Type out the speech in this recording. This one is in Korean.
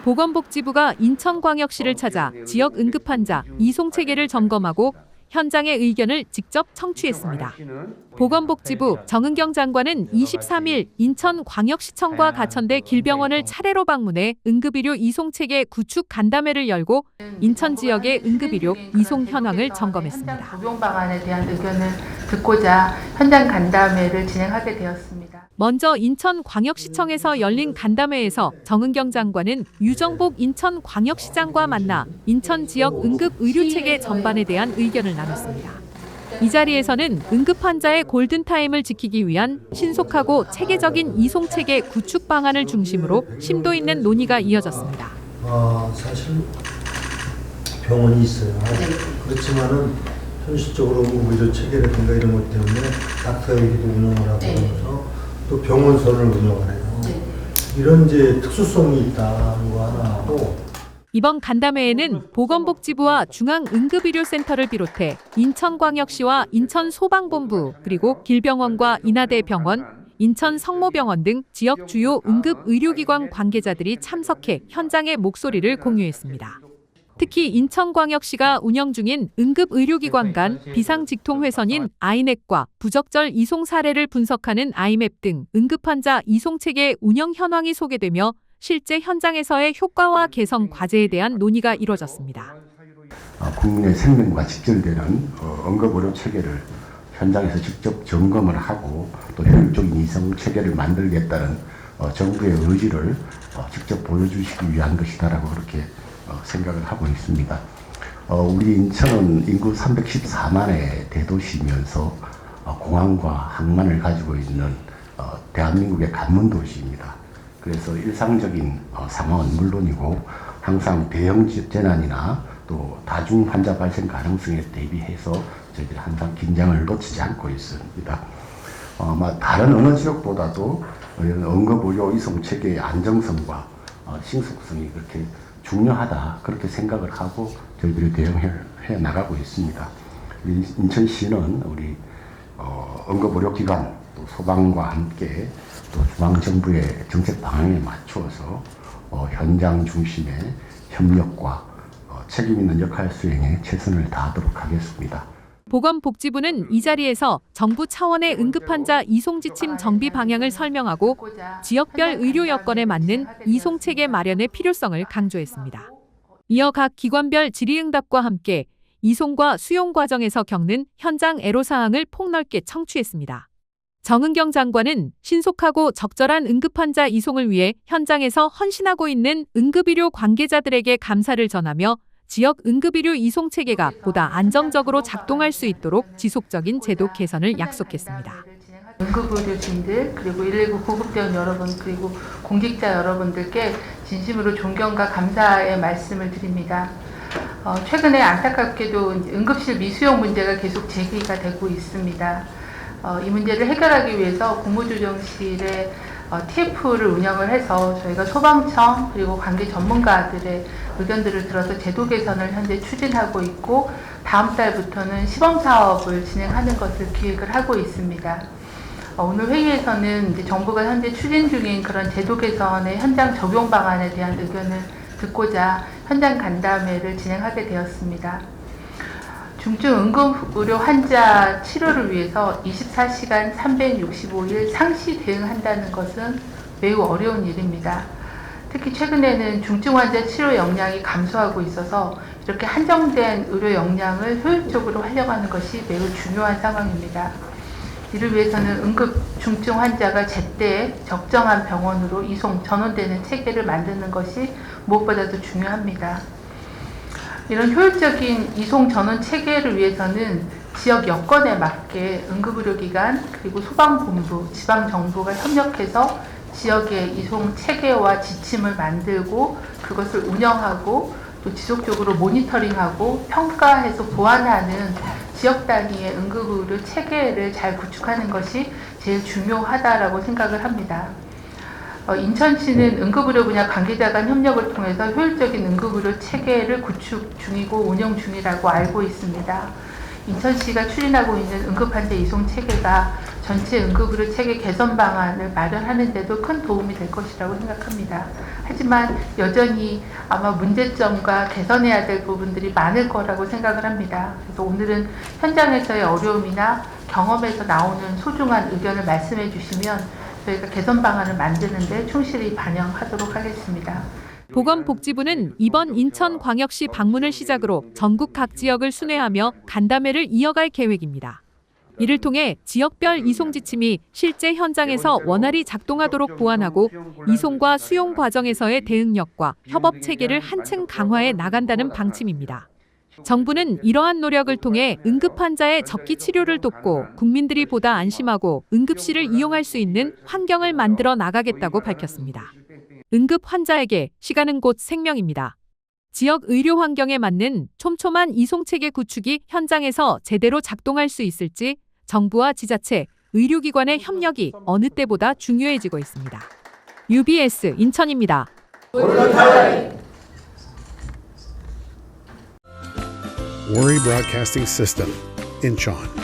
보건복지부가 인천광역시를 찾아 지역 응급환자 이송 체계를 점검하고 현장의 의견을 직접 청취했습니다. 보건복지부 정은경 장관은 23일 인천광역시청과 가천대 길병원을 차례로 방문해 응급의료 이송체계 구축 간담회를 열고 인천 지역의 응급의료 이송 현황을 점검했습니다. 적용 방안에 대한 의견을 듣고자 현장 간담회를 진행하게 되었습니다. 먼저 인천광역시청에서 열린 간담회에서 정은경 장관은 유정복 인천광역시장과 만나 인천 지역 응급의료체계 전반에 대한 의견을 나눴습니다. 이 자리에서는 응급환자의 골든타임을 지키기 위한 신속하고 체계적인 이송체계 구축 방안을 중심으로 심도 있는 논의가 이어졌습니다. 사실 병원이 있어요. 그렇지만은 현실적으로 의료 체계라든가 이런 것 때문에 닥터에게도 운영을 하고 그래서 또 병원선을 운영을 해요. 이런 이제 특수성이 있다는 거 하나 하고. 이번 간담회에는 보건복지부와 중앙응급의료센터를 비롯해 인천광역시와 인천소방본부 그리고 길병원과 인하대병원, 인천성모병원 등 지역 주요 응급의료기관 관계자들이 참석해 현장의 목소리를 공유했습니다. 특히 인천광역시가 운영 중인 응급의료기관 간 비상직통회선인 아이넷과 부적절 이송 사례를 분석하는 아이맵 등 응급환자 이송체계 운영 현황이 소개되며 실제 현장에서의 효과와 개선 과제에 대한 논의가 이뤄졌습니다. 국민의 생명과 직결되는 응급의료 체계를 현장에서 직접 점검을 하고 또 효율적인 이송 체계를 만들겠다는 정부의 의지를 직접 보여주시기 위한 것이다라고 그렇게 생각을 하고 있습니다. 우리 인천은 인구 314만의 대도시이면서 공항과 항만을 가지고 있는 대한민국의 관문도시입니다. 그래서 일상적인 상황은 물론이고 항상 대형 재난이나 또 다중 환자 발생 가능성에 대비해서 저희들이 항상 긴장을 놓치지 않고 있습니다. 다른 어느 지역보다도 응급의료 이송 체계의 안정성과 신속성이 그렇게 중요하다 그렇게 생각을 하고 저희들이 대응해 나가고 있습니다. 인천시는 우리 응급의료기관 또 소방과 함께 또 중앙정부의 정책 방향에 맞추어서 현장 중심의 협력과 책임 있는 역할 수행에 최선을 다하도록 하겠습니다. 보건복지부는 이 자리에서 정부 차원의 응급환자 이송지침 정비 방향을 설명하고 지역별 의료 여건에 맞는 이송체계 마련의 필요성을 강조했습니다. 이어 각 기관별 질의응답과 함께 이송과 수용 과정에서 겪는 현장 애로사항을 폭넓게 청취했습니다. 정은경 장관은 신속하고 적절한 응급환자 이송을 위해 현장에서 헌신하고 있는 응급의료 관계자들에게 감사를 전하며 지역 응급의료 이송 체계가 보다 안정적으로 작동할 수 있도록 지속적인 제도 개선을 약속했습니다. 응급의료진들 그리고 119 구급대원 여러분 그리고 공직자 여러분들께 진심으로 존경과 감사의 말씀을 드립니다. 최근에 안타깝게도 응급실 미수용 문제가 계속 제기가 되고 있습니다. 이 문제를 해결하기 위해서 국무조정실에 TF를 운영을 해서 저희가 소방청 그리고 관계 전문가들의 의견들을 들어서 제도 개선을 현재 추진하고 있고 다음 달부터는 시범사업을 진행하는 것을 기획을 하고 있습니다. 오늘 회의에서는 이제 정부가 현재 추진 중인 그런 제도 개선의 현장 적용 방안에 대한 의견을 듣고자 현장 간담회를 진행하게 되었습니다. 중증 응급의료 환자 치료를 위해서 24시간 365일 상시 대응한다는 것은 매우 어려운 일입니다. 특히 최근에는 중증 환자 치료 역량이 감소하고 있어서 이렇게 한정된 의료 역량을 효율적으로 활용하는 것이 매우 중요한 상황입니다. 이를 위해서는 응급 중증 환자가 제때 적정한 병원으로 이송, 전원되는 체계를 만드는 것이 무엇보다도 중요합니다. 이런 효율적인 이송 전원 체계를 위해서는 지역 여건에 맞게 응급의료기관 그리고 소방본부, 지방정부가 협력해서 지역의 이송 체계와 지침을 만들고 그것을 운영하고 또 지속적으로 모니터링하고 평가해서 보완하는 지역 단위의 응급의료 체계를 잘 구축하는 것이 제일 중요하다라고 생각을 합니다. 인천시는 응급의료 분야 관계자 간 협력을 통해서 효율적인 응급의료 체계를 구축 중이고 운영 중이라고 알고 있습니다. 인천시가 추진하고 있는 응급환자 이송 체계가 전체 응급의료 체계 개선 방안을 마련하는 데도 큰 도움이 될 것이라고 생각합니다. 하지만 여전히 아마 문제점과 개선해야 될 부분들이 많을 거라고 생각을 합니다. 그래서 오늘은 현장에서의 어려움이나 경험에서 나오는 소중한 의견을 말씀해 주시면 저희가 개선 방안을 만드는 데 충실히 반영하도록 하겠습니다. 보건복지부는 이번 인천광역시 방문을 시작으로 전국 각 지역을 순회하며 간담회를 이어갈 계획입니다. 이를 통해 지역별 이송 지침이 실제 현장에서 원활히 작동하도록 보완하고 이송과 수용 과정에서의 대응력과 협업 체계를 한층 강화해 나간다는 방침입니다. 정부는 이러한 노력을 통해 응급 환자의 적기 치료를 돕고 국민들이 보다 안심하고 응급실을 이용할 수 있는 환경을 만들어 나가겠다고 밝혔습니다. 응급 환자에게 시간은 곧 생명입니다. 지역 의료 환경에 맞는 촘촘한 이송체계 구축이 현장에서 제대로 작동할 수 있을지 정부와 지자체, 의료기관의 협력이 어느 때보다 중요해지고 있습니다. UBS 인천입니다. Worry Broadcasting System, Incheon.